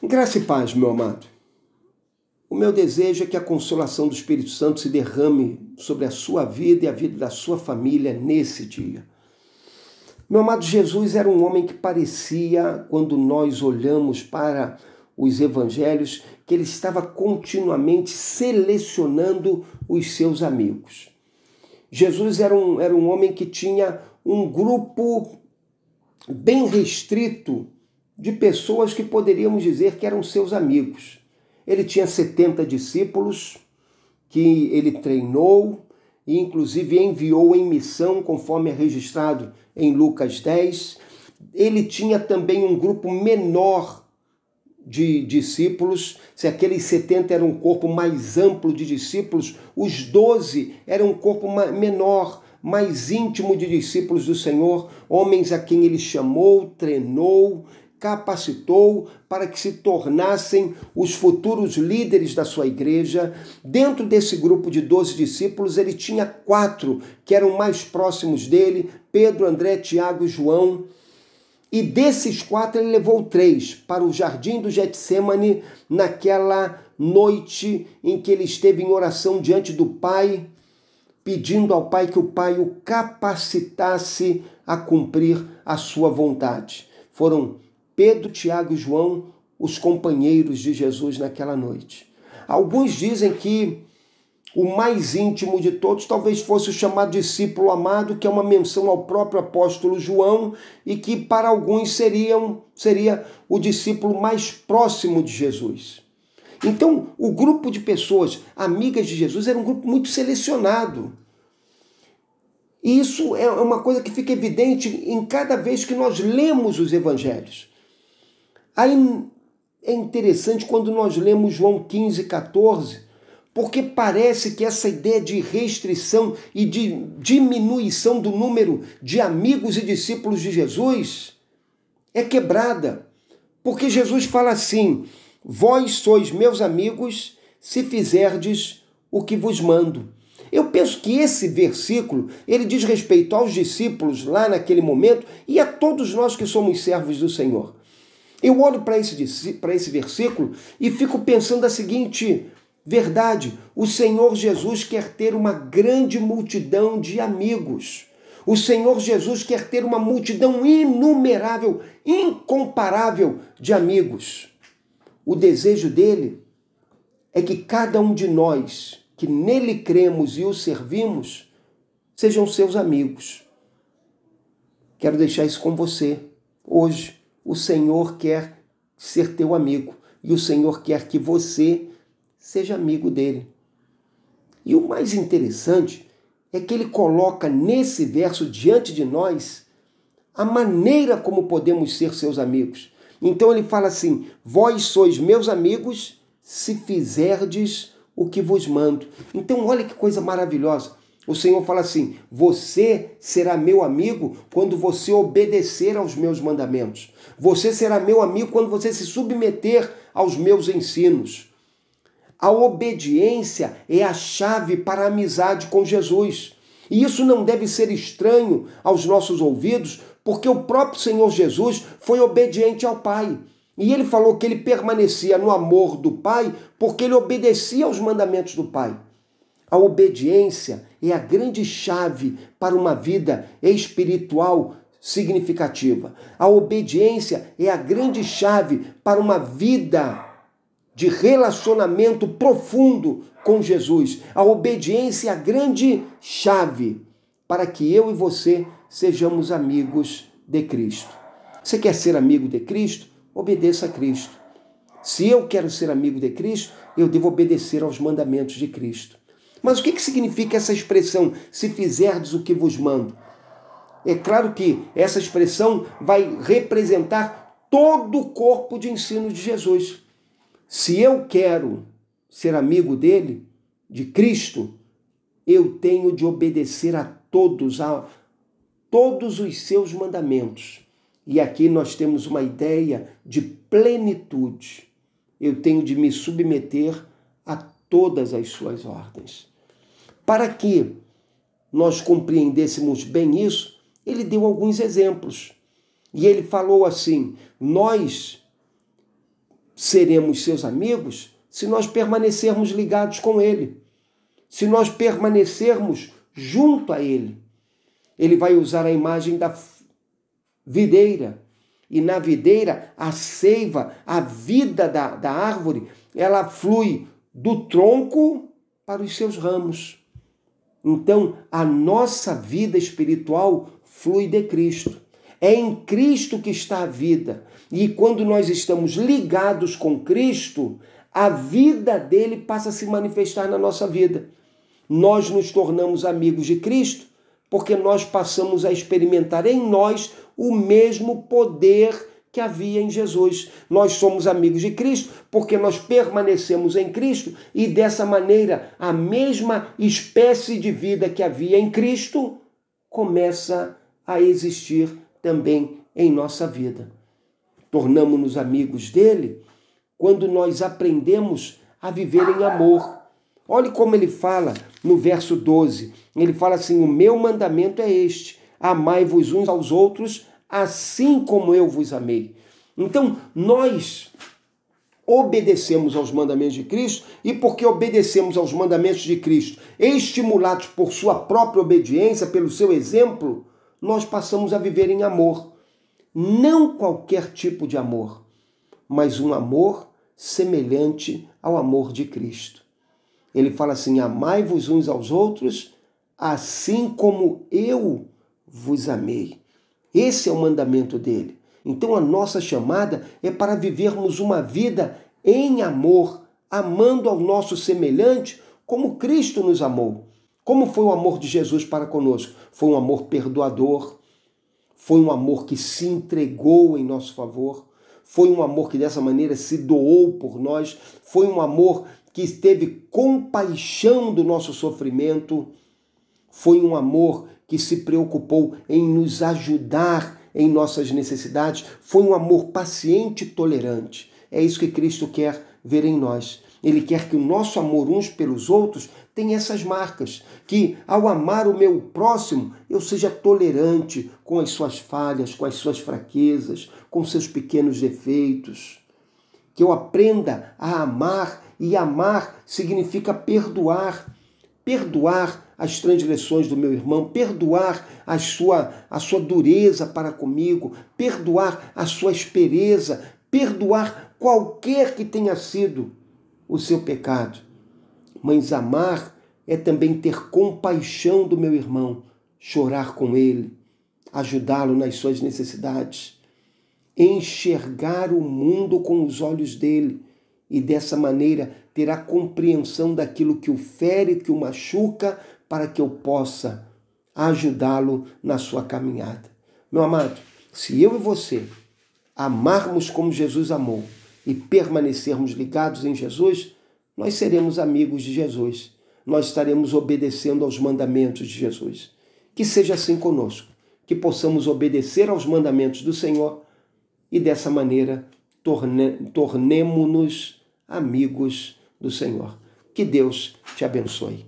Graça e paz, meu amado. O meu desejo é que a consolação do Espírito Santo se derrame sobre a sua vida e a vida da sua família nesse dia. Meu amado, Jesus era um homem que parecia, quando nós olhamos para os evangelhos, que ele estava continuamente selecionando os seus amigos. Jesus era um homem que tinha um grupo bem restrito de pessoas que poderíamos dizer que eram seus amigos. Ele tinha 70 discípulos que ele treinou e inclusive enviou em missão, conforme é registrado em Lucas 10. Ele tinha também um grupo menor de discípulos. Se aqueles 70 eram um corpo mais amplo de discípulos, os 12 eram um corpo menor, mais íntimo de discípulos do Senhor, homens a quem ele chamou, treinou, capacitou para que se tornassem os futuros líderes da sua igreja. Dentro desse grupo de 12 discípulos, ele tinha 4 que eram mais próximos dele, Pedro, André, Tiago e João. E desses 4, ele levou 3 para o jardim do Getsêmani, naquela noite em que ele esteve em oração diante do Pai, pedindo ao Pai que o Pai o capacitasse a cumprir a sua vontade. Foram Pedro, Tiago e João, os companheiros de Jesus naquela noite. Alguns dizem que o mais íntimo de todos talvez fosse o chamado discípulo amado, que é uma menção ao próprio apóstolo João, e que para alguns seria o discípulo mais próximo de Jesus. Então, o grupo de pessoas amigas de Jesus era um grupo muito selecionado. E isso é uma coisa que fica evidente em cada vez que nós lemos os evangelhos. Aí é interessante quando nós lemos João 15, 14, porque parece que essa ideia de restrição e de diminuição do número de amigos e discípulos de Jesus é quebrada. Porque Jesus fala assim: vós sois meus amigos se fizerdes o que vos mando. Eu penso que esse versículo, ele diz respeito aos discípulos lá naquele momento e a todos nós que somos servos do Senhor. Eu olho para esse versículo e fico pensando a seguinte verdade: o Senhor Jesus quer ter uma grande multidão de amigos. O Senhor Jesus quer ter uma multidão inumerável, incomparável de amigos. O desejo dele é que cada um de nós que nele cremos e o servimos sejam seus amigos. Quero deixar isso com você hoje. O Senhor quer ser teu amigo e o Senhor quer que você seja amigo dele. E o mais interessante é que ele coloca nesse verso diante de nós a maneira como podemos ser seus amigos. Então ele fala assim: vós sois meus amigos se fizerdes o que vos mando. Então olha que coisa maravilhosa. O Senhor fala assim: você será meu amigo quando você obedecer aos meus mandamentos. Você será meu amigo quando você se submeter aos meus ensinos. A obediência é a chave para a amizade com Jesus. E isso não deve ser estranho aos nossos ouvidos, porque o próprio Senhor Jesus foi obediente ao Pai. E ele falou que ele permanecia no amor do Pai porque ele obedecia aos mandamentos do Pai. A obediência é a grande chave para uma vida espiritual significativa. A obediência é a grande chave para uma vida de relacionamento profundo com Jesus. A obediência é a grande chave para que eu e você sejamos amigos de Cristo. Você quer ser amigo de Cristo? Obedeça a Cristo. Se eu quero ser amigo de Cristo, eu devo obedecer aos mandamentos de Cristo. Mas o que significa essa expressão, se fizerdes o que vos mando? É claro que essa expressão vai representar todo o corpo de ensino de Jesus. Se eu quero ser amigo dele, de Cristo, eu tenho de obedecer a todos os seus mandamentos. E aqui nós temos uma ideia de plenitude. Eu tenho de me submeter a todas as suas ordens. Para que nós compreendêssemos bem isso, ele deu alguns exemplos. E ele falou assim: nós seremos seus amigos se nós permanecermos ligados com Ele, se nós permanecermos junto a Ele. Ele vai usar a imagem da videira, e na videira a seiva, a vida da árvore, ela flui do tronco para os seus ramos. Então, a nossa vida espiritual flui de Cristo. É em Cristo que está a vida. E quando nós estamos ligados com Cristo, a vida dele passa a se manifestar na nossa vida. Nós nos tornamos amigos de Cristo porque nós passamos a experimentar em nós o mesmo poder que havia em Jesus. Nós somos amigos de Cristo porque nós permanecemos em Cristo e dessa maneira a mesma espécie de vida que havia em Cristo começa a existir também em nossa vida. Tornamos-nos amigos dele quando nós aprendemos a viver em amor. Olhe como ele fala no verso 12. Ele fala assim: o meu mandamento é este, amai-vos uns aos outros, assim como eu vos amei. Então, nós obedecemos aos mandamentos de Cristo, e porque obedecemos aos mandamentos de Cristo, estimulados por sua própria obediência, pelo seu exemplo, nós passamos a viver em amor. Não qualquer tipo de amor, mas um amor semelhante ao amor de Cristo. Ele fala assim: amai-vos uns aos outros, assim como eu vos amei. Esse é o mandamento dele. Então a nossa chamada é para vivermos uma vida em amor, amando ao nosso semelhante como Cristo nos amou. Como foi o amor de Jesus para conosco? Foi um amor perdoador, foi um amor que se entregou em nosso favor, foi um amor que dessa maneira se doou por nós, foi um amor que teve compaixão do nosso sofrimento, foi um amor que se preocupou em nos ajudar em nossas necessidades, foi um amor paciente e tolerante. É isso que Cristo quer ver em nós. Ele quer que o nosso amor uns pelos outros tenha essas marcas, que ao amar o meu próximo, eu seja tolerante com as suas falhas, com as suas fraquezas, com seus pequenos defeitos. Que eu aprenda a amar, e amar significa perdoar. Perdoar as transgressões do meu irmão, perdoar a sua dureza para comigo, perdoar a sua aspereza, perdoar qualquer que tenha sido o seu pecado. Mas amar é também ter compaixão do meu irmão, chorar com ele, ajudá-lo nas suas necessidades, enxergar o mundo com os olhos dele e dessa maneira ter a compreensão daquilo que o fere, que o machuca, para que eu possa ajudá-lo na sua caminhada. Meu amado, se eu e você amarmos como Jesus amou e permanecermos ligados em Jesus, nós seremos amigos de Jesus. Nós estaremos obedecendo aos mandamentos de Jesus. Que seja assim conosco, que possamos obedecer aos mandamentos do Senhor e dessa maneira tornemo-nos amigos do Senhor. Que Deus te abençoe.